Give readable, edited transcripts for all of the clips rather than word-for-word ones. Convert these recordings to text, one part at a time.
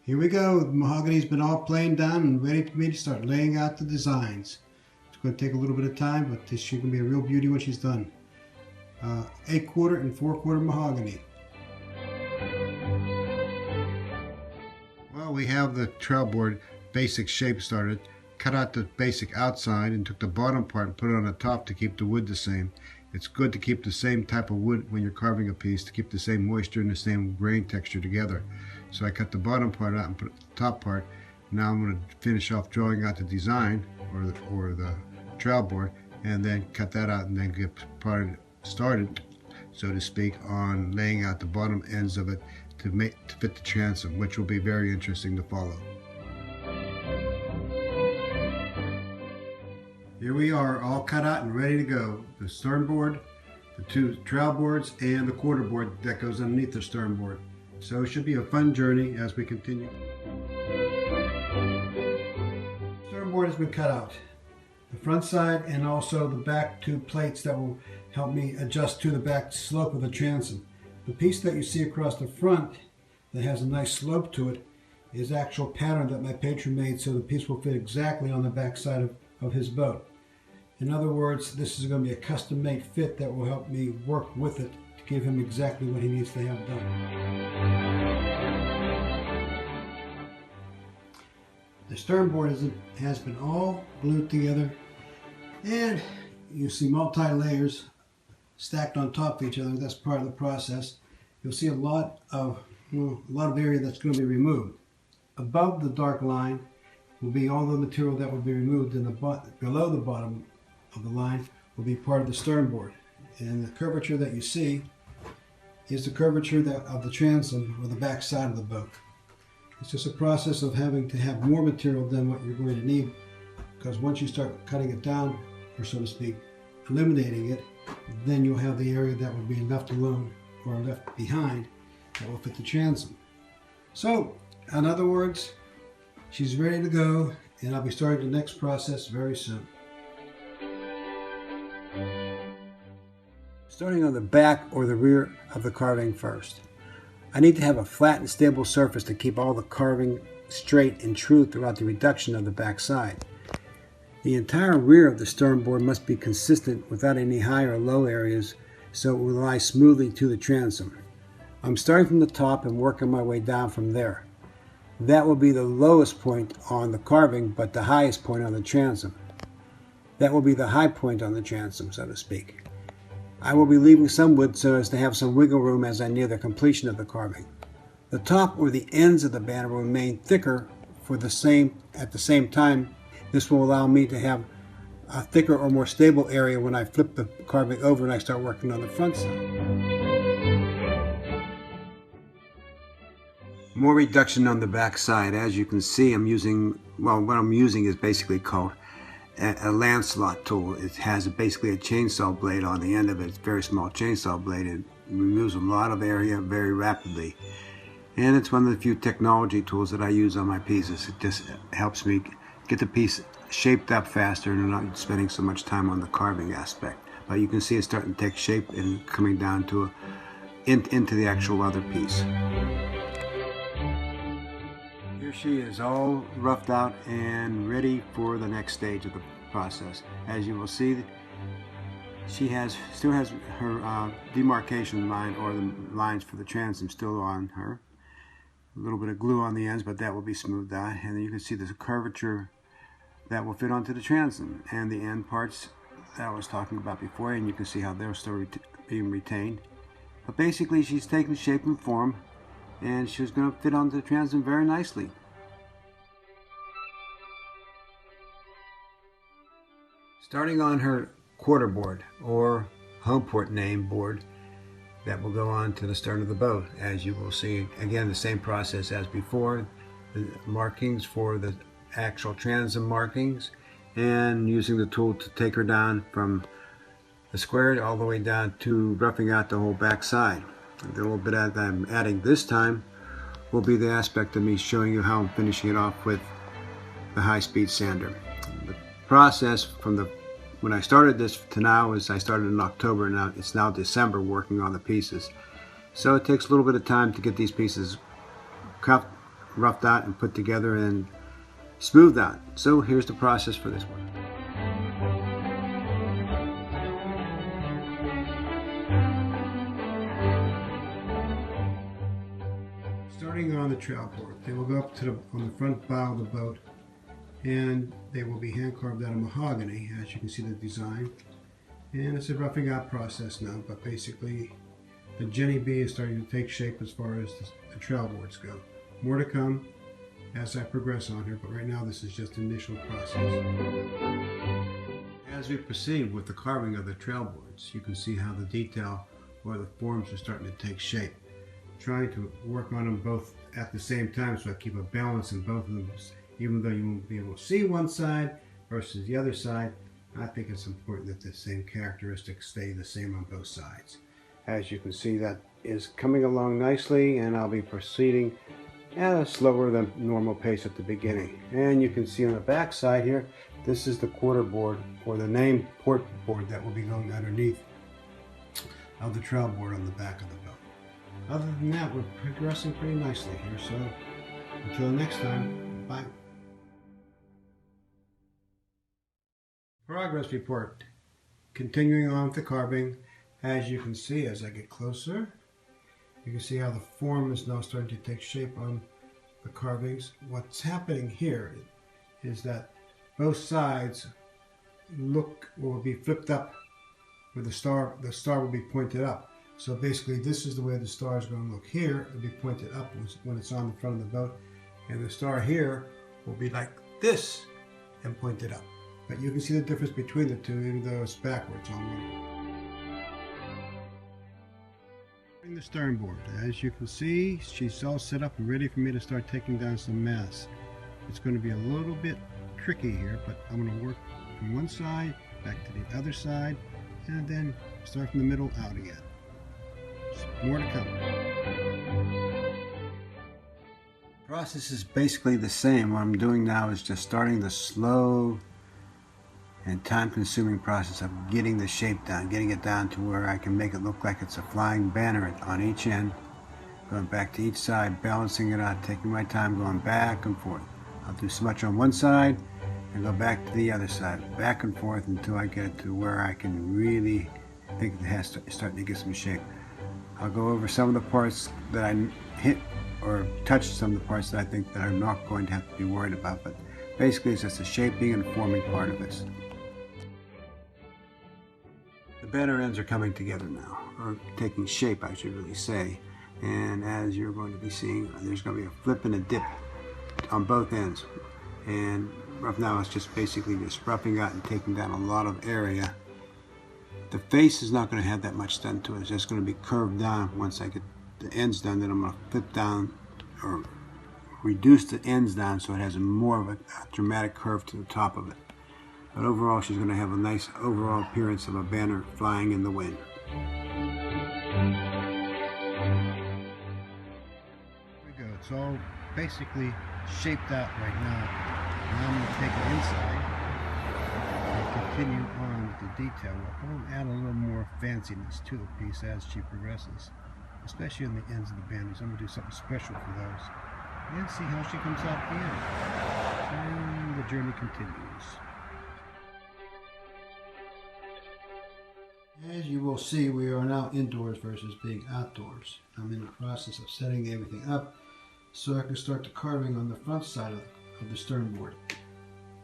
Here we go. The mahogany's been all planed down and ready for me to start laying out the designs. It's going to take a little bit of time, but this is going to be a real beauty when she's done. 8/4 and 4/4 mahogany. Well, we have the trail board basic shape started. Cut out the basic outside and took the bottom part and put it on the top to keep the wood the same. It's good to keep the same type of wood when you're carving a piece, to keep the same moisture and the same grain texture together. So I cut the bottom part out and put the top part. Now I'm going to finish off drawing out the design or the trail board, and then cut that out and then get started, so to speak, on laying out the bottom ends of it to fit the transom, which will be very interesting to follow. Here we are, all cut out and ready to go. The stern board, the two trail boards, and the quarter board that goes underneath the stern board. So it should be a fun journey as we continue. The stern board has been cut out. The front side and also the back two plates that will help me adjust to the back slope of the transom. The piece that you see across the front that has a nice slope to it is actual pattern that my patron made, so the piece will fit exactly on the back side of his boat. In other words, this is going to be a custom-made fit that will help me work with it to give him exactly what he needs to have done. The stern board has been all glued together, and you see multi-layers stacked on top of each other. That's part of the process. You'll see a lot of area that's going to be removed. Above the dark line will be all the material that will be removed, and below the bottom of the line will be part of the stern board. And the curvature that you see is the curvature of the transom or the back side of the boat. It's just a process of having to have more material than what you're going to need, because once you start cutting it down, or so to speak, eliminating it, then you'll have the area that will be left alone or left behind that will fit the transom. So, in other words, she's ready to go, and I'll be starting the next process very soon. Starting on the back or the rear of the carving first. I need to have a flat and stable surface to keep all the carving straight and true throughout the reduction of the back side. The entire rear of the stern board must be consistent without any high or low areas, so it will lie smoothly to the transom. I'm starting from the top and working my way down from there. That will be the lowest point on the carving, but the highest point on the transom. That will be the high point on the transom, so to speak. I will be leaving some wood so as to have some wiggle room as I near the completion of the carving. The top or the ends of the banner will remain thicker at the same time. This will allow me to have a thicker or more stable area when I flip the carving over and I start working on the front side. More reduction on the back side. As you can see, what I'm using is basically called a Lancelot tool. It has basically a chainsaw blade on the end of it. It's a very small chainsaw blade. It removes a lot of area very rapidly. And it's one of the few technology tools that I use on my pieces. It just helps me get the piece shaped up faster and not spending so much time on the carving aspect. But you can see it's starting to take shape and coming down to into the actual other piece. Here she is, all roughed out and ready for the next stage of the process. As you will see, she still has her demarcation line, or the lines for the transom, still on her. A little bit of glue on the ends, but that will be smoothed out. And then you can see the curvature that will fit onto the transom, and the end parts that I was talking about before, and you can see how they're still being retained. But basically, she's taking shape and form, and she's going to fit onto the transom very nicely. Starting on her quarter board, or home port name board, that will go on to the stern of the boat. As you will see, again, the same process as before, the markings for the actual transom markings, and using the tool to take her down from the square all the way down to roughing out the whole back side. The little bit that I'm adding this time will be the aspect of me showing you how I'm finishing it off with the high-speed sander. The process from when I started this to now is I started in October, and it's now December working on the pieces. So it takes a little bit of time to get these pieces cut roughed out and put together and smoothed out. So here's the process for this one. Starting on the trowel board, they will go up to on the front bow of the boat, and they will be hand carved out of mahogany, as you can see the design. And it's a roughing out process now, but basically the Jenny Bee is starting to take shape as far as the trowel boards go. More to come as I progress on here, but right now this is just the initial process. As we proceed with the carving of the trowel boards, you can see how the detail or the forms are starting to take shape. Trying to work on them both at the same time so I keep a balance in both of them. Even though you won't be able to see one side versus the other side, I think it's important that the same characteristics stay the same on both sides. As you can see, that is coming along nicely, and I'll be proceeding at a slower than normal pace at the beginning. And you can see on the back side here, this is the quarter board, or the name port board, that will be going underneath of the trowel board on the back of the boat. Other than that, we're progressing pretty nicely here, so until next time, bye. Progress report. Continuing on with the carving, as you can see, as I get closer, you can see how the form is now starting to take shape on the carvings. What's happening here is that both sides will be flipped up, where the star will be pointed up. So basically, this is the way the star is going to look here. It'll be pointed up when it's on the front of the boat, and the star here will be like this and pointed up. But you can see the difference between the two, even though it's backwards on one. The stern board, as you can see, she's all set up and ready for me to start taking down some masts. It's going to be a little bit tricky here, but I'm going to work from one side back to the other side, and then start from the middle out again. More to come. The process is basically the same. What I'm doing now is just starting the slow and time-consuming process of getting the shape down, getting it down to where I can make it look like it's a flying banner on each end, going back to each side, balancing it out, taking my time, going back and forth. I'll do so much on one side and go back to the other side, back and forth until I get it to where I can really think it has to starting to get some shape. I'll go over some of the parts that I hit or touch some of the parts that I think that I'm not going to have to be worried about, but basically it's just the shaping and forming part of this. The banner ends are coming together now, or taking shape I should really say, and as you're going to be seeing, there's going to be a flip and a dip on both ends, and rough now it's just basically just roughing out and taking down a lot of area. The face is not going to have that much done to it. It's just going to be curved down. Once I get the ends done, then I'm going to flip down or reduce the ends down so it has more of a dramatic curve to the top of it. But overall, she's going to have a nice overall appearance of a banner flying in the wind. There we go. It's all basically shaped out right now. Now I'm going to take it inside and continue on with the detail work. I'm going to add a little more fanciness to the piece as she progresses, especially on the ends of the banners. I'm going to do something special for those and see how she comes out at the end. And the journey continues. As you will see, we are now indoors versus being outdoors. I'm in the process of setting everything up so I can start the carving on the front side of the stern board.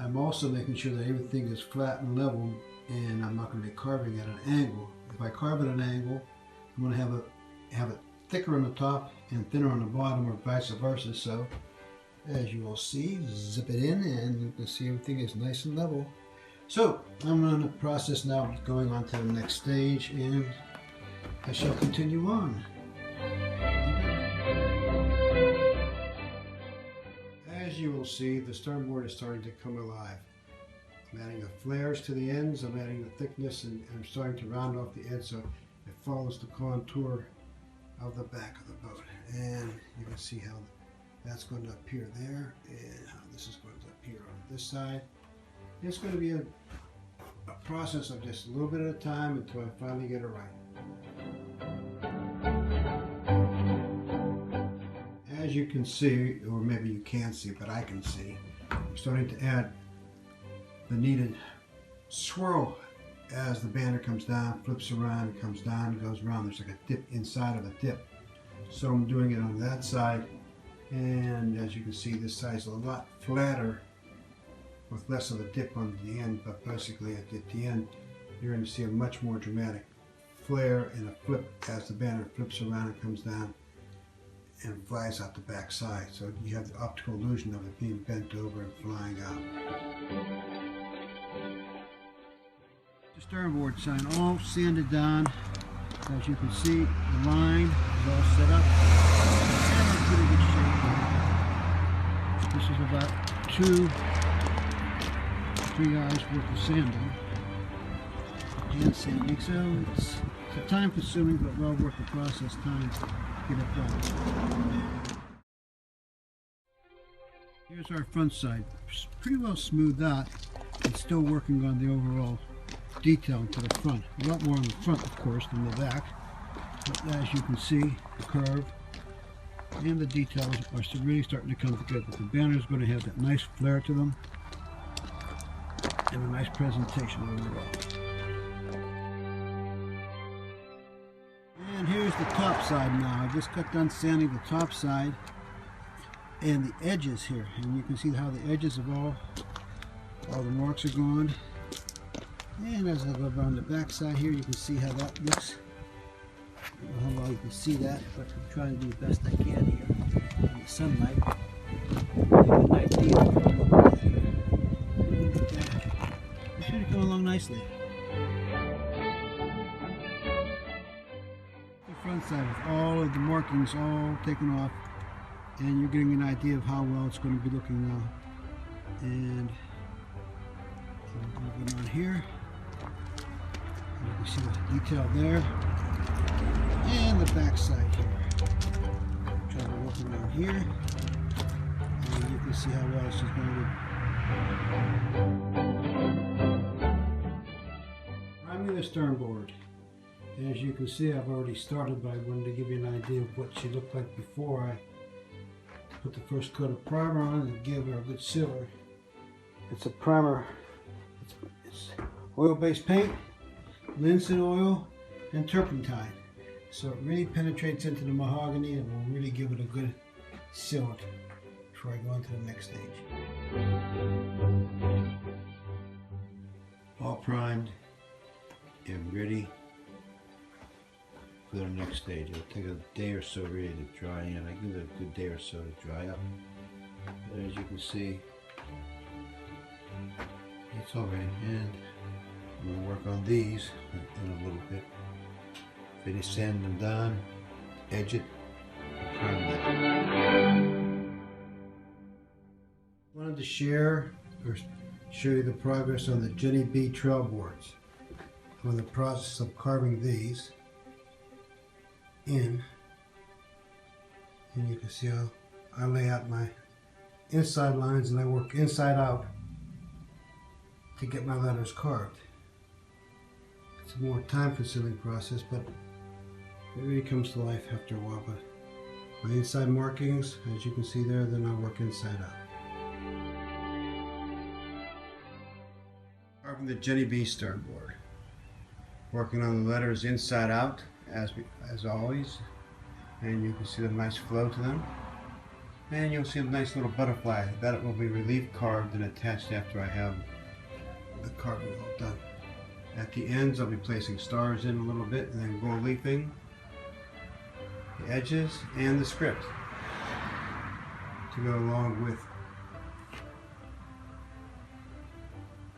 I'm also making sure that everything is flat and level, and I'm not going to be carving at an angle. If I carve at an angle, I'm going to have it thicker on the top and thinner on the bottom, or vice versa. So as you will see, zip it in and you can see everything is nice and level. So I'm in the process now of going on to the next stage, and I shall continue on. As you will see, the stern board is starting to come alive. I'm adding the flares to the ends, I'm adding the thickness, and I'm starting to round off the edge so it follows the contour of the back of the boat. And you can see how that's going to appear there, and how this is going to appear on this side. It's going to be a process of just a little bit at a time until I finally get it right. as you can see, or maybe you can't see, but I can see, I'm starting to add the needed swirl as the banner comes down, flips around, comes down, goes around. There's like a dip inside of a dip. So I'm doing it on that side, and as you can see, this side is a lot flatter with less of a dip on the end, but basically at the end you're going to see a much more dramatic flare and a flip as the banner flips around and comes down and flies out the back side. So you have the optical illusion of it being bent over and flying out. The stern board sign all sanded down. As you can see, the line is all set up and in pretty good shape. This is about 3 hours worth of sanding and sanding, so it's time consuming but well worth the process time to get it done. Here's our front side. It's pretty well smoothed out. It's still working on the overall detail to the front. A lot more on the front, of course, than the back. But as you can see, the curve and the details are really starting to come together. The banner is going to have that nice flare to them and a nice presentation overall. And here's the top side now. I just got done sanding the top side and the edges here, and you can see how the edges of all the marks are gone. And as I go around the back side here, you can see how that looks. I don't know how well you can see that, but I'm trying to do the best I can here in the sunlight. Get an idea of what I'm looking at here. Look at that. It's really coming along nicely. The front side with all of the markings all taken off, and you're getting an idea of how well it's going to be looking now. And moving on here. You can see the detail there, and the back side here. Try to work around here, and you can see how well she's going to. Priming the stern board. As you can see, I've already started, but I wanted to give you an idea of what she looked like before I put the first coat of primer on and give her a good sealer. It's a primer. It's oil-based paint, linseed oil, and turpentine. So it really penetrates into the mahogany and will really give it a good seal before I go on to the next stage. All primed and ready for the next stage. It'll take a day or so really to dry in. I give it a good day or so to dry up. But as you can see, it's all ready, and I'm going to work on these in a little bit. Finish sanding them down, edge it, and prime them. I wanted to share or show you the progress on the Jenny B trail boards. I'm in the process of carving these in, and you can see how I lay out my inside lines and I work inside out to get my letters carved. It's a more time-consuming process, but it really comes to life after a while. But my inside markings, as you can see there, then I work inside out. Carving the Jenny B stern board. Working on the letters inside out, as always, and you can see the nice flow to them. And you'll see a nice little butterfly that will be relief carved and attached after I have the carving all done. At the ends, I'll be placing stars in a little bit and then gold leafing the edges and the script to go along with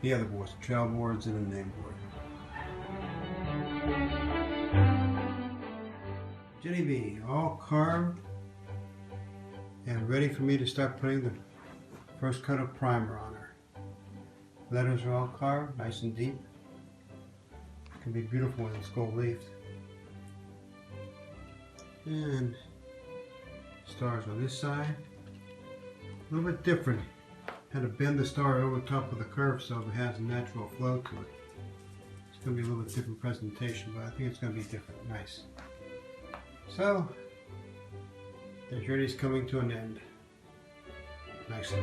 the other boards, the trail boards and the name board. Jenny B, all carved and ready for me to start putting the first coat of primer on her. Letters are all carved, nice and deep. It can be beautiful when it's gold leafed. And stars on this side. A little bit different. Had to bend the star over top of the curve so it has a natural flow to it. It's going to be a little bit different presentation, but I think it's going to be different. Nice. So, The journey's coming to an end. Nicely.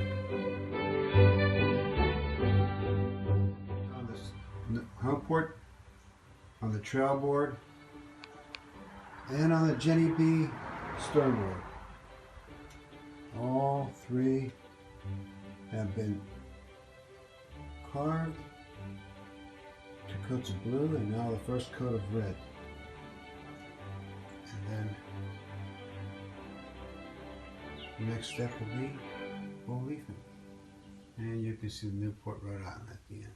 On this home port, on the trail board, and on the Jenny B stern board. All three have been carved. 2 coats of blue and now the first coat of red. And then the next step will be gold leafing. And you can see the Newport, Rhode Island at the end.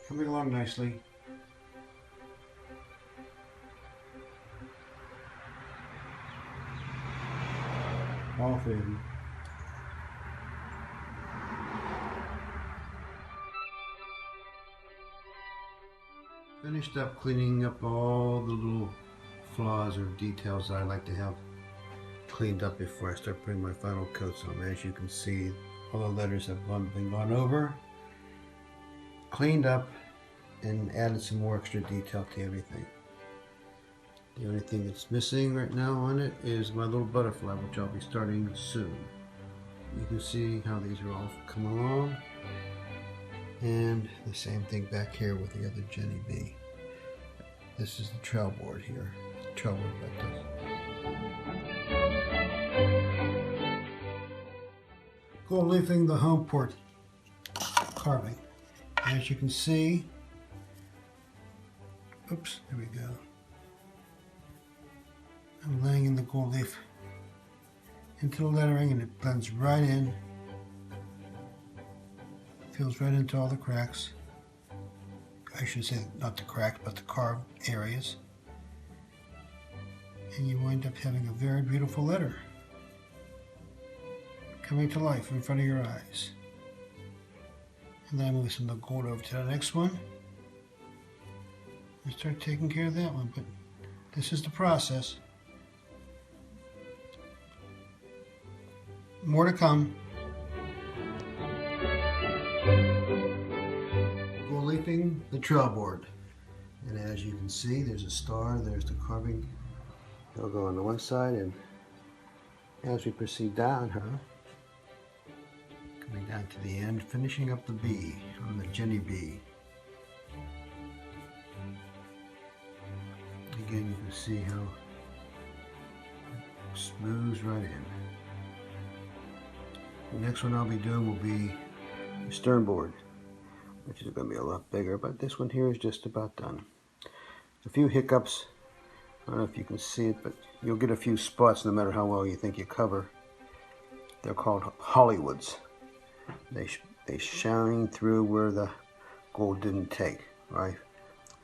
Coming along nicely. All three of them. Finished up cleaning up all the little flaws or details that I like to have cleaned up before I start putting my final coats on. As you can see, all the letters have been gone over, cleaned up, and added some more extra detail to everything. The only thing that's missing right now on it is my little butterfly, which I'll be starting soon. You can see how these are all coming along. And the same thing back here with the other Jenny B. This is the trail board here. Trail board like this. Gold leafing the home port carving. As you can see, oops, there we go. I'm laying in the gold leaf into the lettering and it blends right in. Fills right into all the cracks. I should say not the cracks, but the carved areas. And you wind up having a very beautiful letter coming to life in front of your eyes. And then I move some of the gold over to the next one and start taking care of that one. But this is the process. More to come. Gold leafing the trail board. And as you can see, there's a star, there's the carving logo on the one side, and as we proceed down, coming down to the end, finishing up the B on the Jenny B. Again, you can see how it smooths right in. The next one I'll be doing will be the stern board, which is going to be a lot bigger, but this one here is just about done. A few hiccups. I don't know if you can see it, but you'll get a few spots no matter how well you think you cover. They're called Hollywoods. They shine through where the gold didn't take. I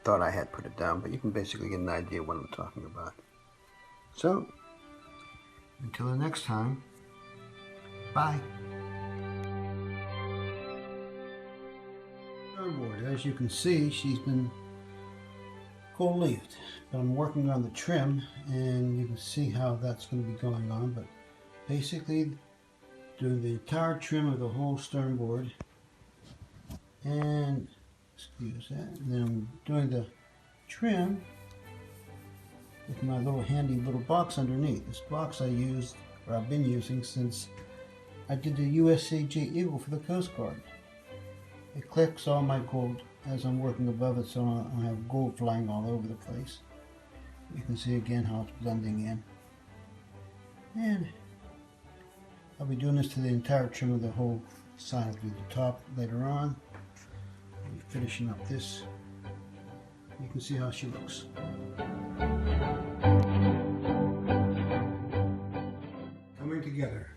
thought I had put it down, but you can basically get an idea what I'm talking about. So, until the next time, bye. Board. As you can see, she's been gold leafed, but I'm working on the trim, and you can see how that's going to be going on. But basically, doing the entire trim of the whole stern board, and excuse that. And then I'm doing the trim with my little handy little box underneath. This box I used, or I've been using since I did the USAG Eagle for the Coast Guard. It collects all my gold as I'm working above it, so I have gold flying all over the place. You can see again how it's blending in. And I'll be doing this to the entire trim of the whole side. I'll do the top later on. I'll be finishing up this. You can see how she looks. Coming together.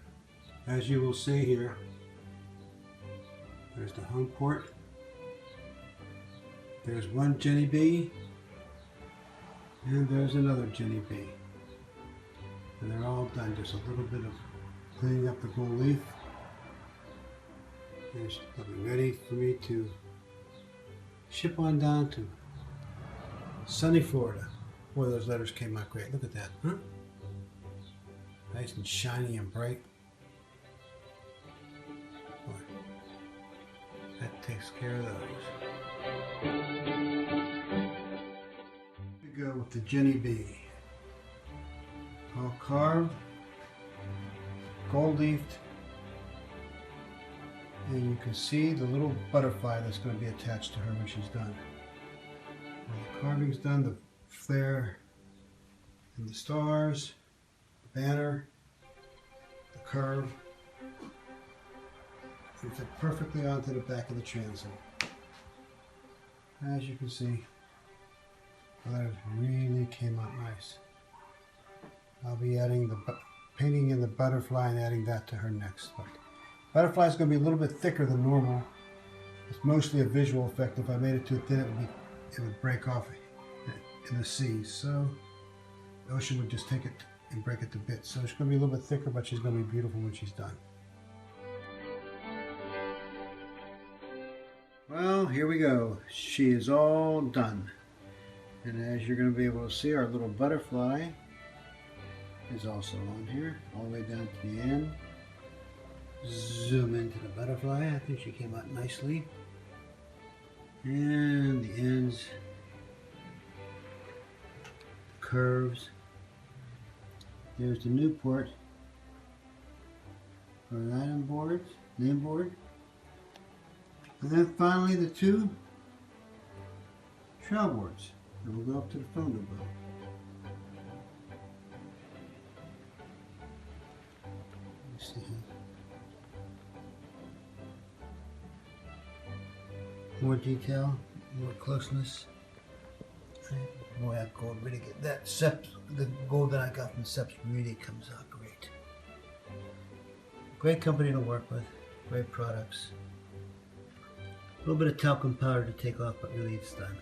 As you will see here, there's the home port. There's one Jenny B, and there's another Jenny B. And they're all done. Just a little bit of cleaning up the gold leaf. And they'll be ready for me to ship on down to sunny Florida. Boy, those letters came out great. Look at that, huh? Nice and shiny and bright. Boy, that takes care of those. We go with the Jenny B. all carved, gold leafed, and you can see the little butterfly that's going to be attached to her when she's done. When the carving's done, the flare and the stars, the banner, the curve, and fit perfectly onto the back of the transom. As you can see, the letters really came out nice. I'll be adding the painting in the butterfly and adding that to her next. But butterfly is going to be a little bit thicker than normal. It's mostly a visual effect. If I made it too thin, it would break off in the sea. So the ocean would just take it and break it to bits. So it's going to be a little bit thicker, but she's going to be beautiful when she's done. Well, here we go. She is all done. And as you're going to be able to see, our little butterfly is also on here, all the way down to the end. Zoom into the butterfly. I think she came out nicely. And the ends, the curves. There's the Newport for an item board, name board. And then finally the two shell boards. And we'll go up to the phone book. See here. More detail, more closeness. Boy, that gold really get that the gold that I got from the Seps really comes out great. Great company to work with, great products. A little bit of talcum powder to take off, but really it's done.